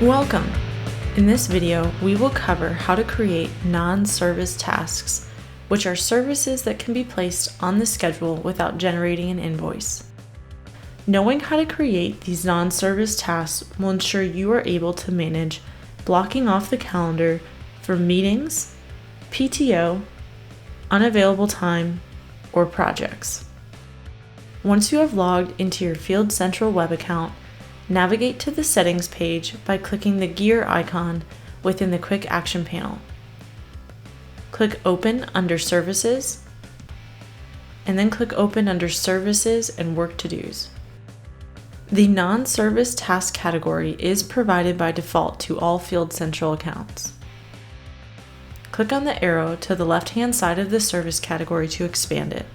Welcome! In this video, we will cover how to create non-service tasks, which are services that can be placed on the schedule without generating an invoice. Knowing how to create these non-service tasks will ensure you are able to manage blocking off the calendar for meetings, PTO, unavailable time, or projects. Once you have logged into your Field Central web account, navigate to the Settings page by clicking the gear icon within the Quick Action panel. Click Open under Services, and then click Open under Services and Work To-Dos. The non-service task category is provided by default to all Field Central accounts. Click on the arrow to the left-hand side of the service category to expand it.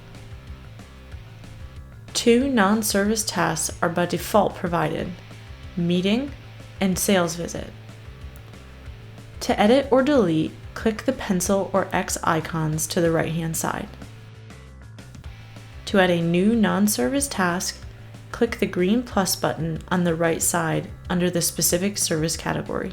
Two non-service tasks are by default provided: meeting and sales visit. To edit or delete, click the pencil or X icons to the right-hand side. To add a new non-service task, click the green plus button on the right side under the specific service category.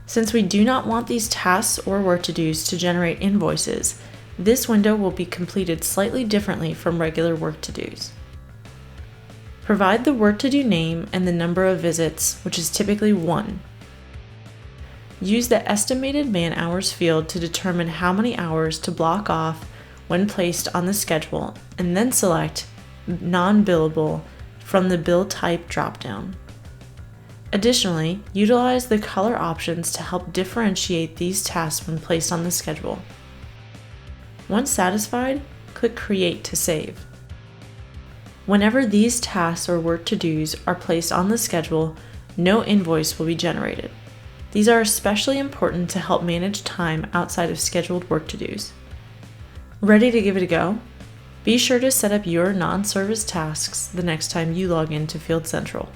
Since we do not want these tasks or work to-dos to generate invoices, this window will be completed slightly differently from regular work to-dos. Provide the work to-do name and the number of visits, which is typically 1. Use the estimated man hours field to determine how many hours to block off when placed on the schedule, and then select non-billable from the bill type dropdown. Additionally, utilize the color options to help differentiate these tasks when placed on the schedule. Once satisfied, click Create to save. Whenever these tasks or work to-dos are placed on the schedule, no invoice will be generated. These are especially important to help manage time outside of scheduled work to-dos. Ready to give it a go? Be sure to set up your non-service tasks the next time you log into Field Central.